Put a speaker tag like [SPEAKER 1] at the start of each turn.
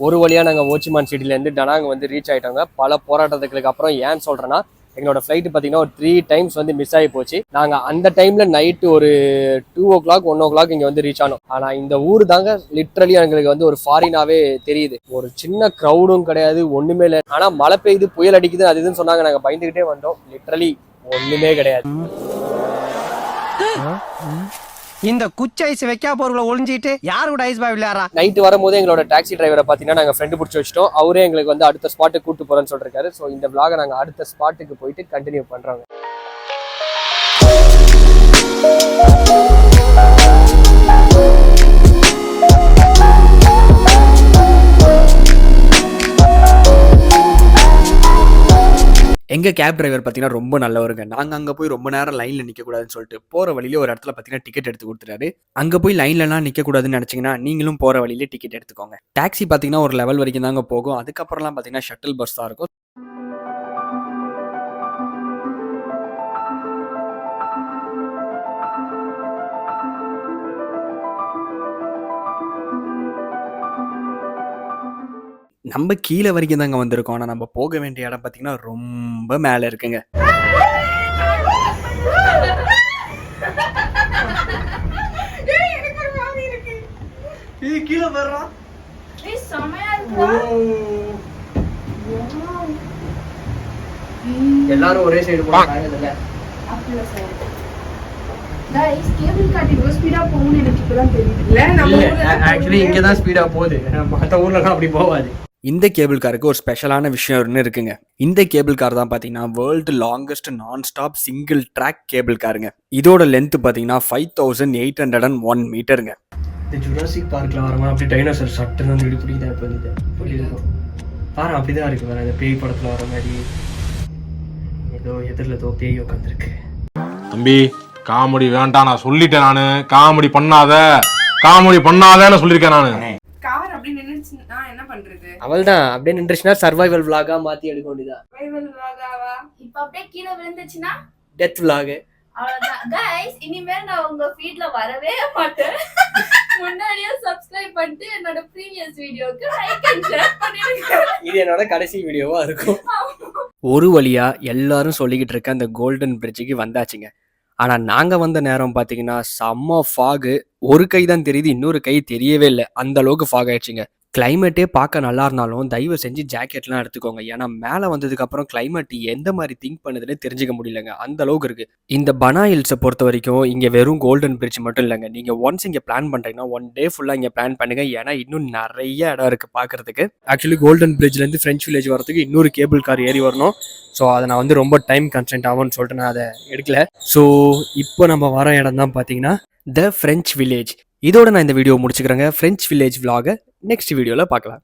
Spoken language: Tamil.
[SPEAKER 1] ஒரு வழியாக நாங்கள் ஓச்சிமான் சிட்டிலேருந்து டனாங் வந்து ரீச் ஆகிட்டோங்க. பல போராட்டத்துக்கு அப்புறம். ஏன்னு சொல்கிறேன்னா எங்களோட ஃப்ளைட்டு பார்த்தீங்கன்னா ஒரு 3 times வந்து மிஸ் ஆகி போச்சு. நாங்கள் அந்த டைமில் நைட்டு ஒரு 2 o'clock 1 o'clock இங்கே வந்து ரீச் ஆனோம். ஆனால் இந்த ஊர் தாங்க லிட்ரலி எங்களுக்கு வந்து ஒரு ஃபாரினாவே தெரியுது. ஒரு சின்ன க்ரௌடும் கிடையாது, ஒன்றுமே இல்லை. ஆனால் மழை பெய்யுது, புயல் அடிக்குது, அது இதுன்னு சொன்னாங்க. நாங்கள் பயந்துக்கிட்டே வந்தோம். லிட்ரலி ஒன்றுமே கிடையாது.
[SPEAKER 2] இந்த குச்சி ஐஸ் வைக்கா போர்களை ஒளிஞ்சிட்டு யாரு கூட ஐஸ் பாய் விளையாடுறா?
[SPEAKER 1] நைட்டு வரும்போது எங்களோட டாக்ஸி டிரைவரை பார்த்தீங்கன்னா நாங்கள் ஃப்ரெண்டு பிடிச்சி வச்சிட்டோம். அவரே எங்களுக்கு வந்து அடுத்த ஸ்பாட்டுக்கு கூட்டு போகிறேன்னு சொல்லிருக்காரு. ஸோ இந்த vlog நாங்கள் அடுத்த ஸ்பாட்டுக்கு போயிட்டு கண்டினியூ பண்ணுறோங்க. எங்கள் கேப் டிரைவர் பார்த்தீங்கன்னா ரொம்ப நல்லவருங்க. நாங்கள் அங்கே போய் ரொம்ப நேரம் லைனில் நிற்கக்கூடாதுன்னு சொல்லிட்டு போகிற வழியிலே ஒரு இடத்துல பார்த்தீங்கன்னா டிக்கெட் எடுத்து கொடுத்துட்டாரு. அங்கே போய் லைன்லலாம் நிற்கக்கூடாதுன்னு நினச்சிங்கன்னா நீங்களும் போகிற வழியிலே டிக்கெட் எடுத்துக்கோங்க. டாக்ஸி பார்த்தீங்கன்னா ஒரு லெவல் வரைக்கும் தாங்க போகும். அதுக்கப்புறம்லாம் பார்த்தீங்கன்னா ஷட்டில் பஸ் தான் இருக்கும். நம்ம கீழே வரைக்கும் தாங்க வந்திருக்கோம். ஆனால் நம்ம போக வேண்டிய இடம் பார்த்தீங்கன்னா ரொம்ப மேலே இருக்குங்க. கீழே வர்றோம். எல்லாரும் ஒரே சைடு போறாங்க. இந்த கேபிள் காருக்கு ஒரு ஸ்பெஷலான விஷயம் ஒன்று இருக்குங்க. இந்த கேபிள் கார் தான் பார்த்தீங்கன்னா வேர்ல்டு லாங்கஸ்ட் நான் ஸ்டாப் சிங்கிள் ட்ராக் கேபிள் காருங்க. இதோட லென்த் பார்த்தீங்கன்னா 5801 மீட்டருங்க. இந்த ஜுராசிக் பார்க்கில் வரமா அப்படி டைனோசர் சட்டுன்னு வந்து பிடிக்குதா இப்போ பாரு அப்படிதான் இருக்கு. வேற இந்த பேய் படத்தில் வர மாதிரி ஏதோ எதிரில் ஏதோ பேய் உட்காந்துருக்கு.
[SPEAKER 3] தம்பி காமெடி வேண்டாம், நான் சொல்லிட்டேன். நானு காமெடி பண்ணாதேன்னு சொல்லியிருக்கேன் நானு.
[SPEAKER 4] கார் அப்படி நின்னுச்சுன்னா என்ன பண்றது?
[SPEAKER 1] அவள்தான் அப்படியே நின்றுச்சுன்னா சர்வைவல் vlog-ஆ மாத்தி எடுக்க வேண்டியதான்.
[SPEAKER 4] சர்வைவல் vlog-ஆவா? இப்ப அப்படியே கீழே விழுந்துச்சுன்னா
[SPEAKER 1] டெத் vlog.
[SPEAKER 4] அவ்வளவுதான் गाइस. இனிமேல் நான் உங்க ஃபீட்ல வரவே மாட்டேன். முன்னாடியே சப்ஸ்கிரைப் பண்ணிட்டு என்னோட ப்ரீவியஸ் வீடியோக்கு லைக் அண்ட் ஷேர் பண்ணிடுங்க.
[SPEAKER 1] இது என்னோட கடைசி வீடியோவா இருக்கும். ஒரு வழியா எல்லாரும் சொல்லிக்கிட்டு இருக்க அந்த கோல்டன் பிரிட்ஜுக்கு வந்தாச்சுங்க. ஆனா நாங்க வந்த நேரம் பாத்தீங்கன்னா செம்ம ஃபாகு. ஒரு கை தான் தெரியுது, இன்னொரு கை தெரியவே இல்லை. அந்த அளவுக்கு ஃபாக் ஆயிடுச்சுங்க. கிளைமேட்டே பார்க்க நல்லா இருந்தாலும் தயவு செஞ்சு ஜாக்கெட்லாம் எடுத்துக்கோங்க. ஏன்னா மேலே வந்ததுக்கு அப்புறம் கிளைமேட் எந்த மாதிரி திங்க் பண்ணுதுன்னு தெரிஞ்சுக்க முடியலங்க. அந்த அளவுக்கு இருக்கு. இந்த பனா ஹில்ஸை பொறுத்த வரைக்கும் இங்க வெறும் கோல்டன் பிரிட்ஜ் மட்டும் இல்லைங்க. நீங்க ஒன்ஸ் இங்க பிளான் பண்றீங்கன்னா 1 day ஃபுல்லா இங்க பிளான் பண்ணுங்க. ஏன்னா இன்னும் நிறைய இடம் இருக்கு பாக்குறதுக்கு. ஆக்சுவலி கோல்டன் பிரிட்ஜ்ல இருந்து ஃப்ரெஞ்ச் வில்லேஜ் வரதுக்கு இன்னொரு கேபிள் கார் ஏறி வரணும். ஸோ அதை நான் வந்து ரொம்ப டைம் கன்ஸ்டன்ட் ஆகும்னு சொல்லிட்டு நான் அதை எடுக்கல. ஸோ இப்போ நம்ம வர இடம் தான் பார்த்தீங்கன்னா த ஃப்ரெஞ்ச் வில்லேஜ். இதோட நான் இந்த வீடியோ முடிச்சுக்கிறேங்க. ஃப்ரெஞ்ச் வில்லேஜ் vlog நெக்ஸ்ட் வீடியோவில் பார்க்கலாம்.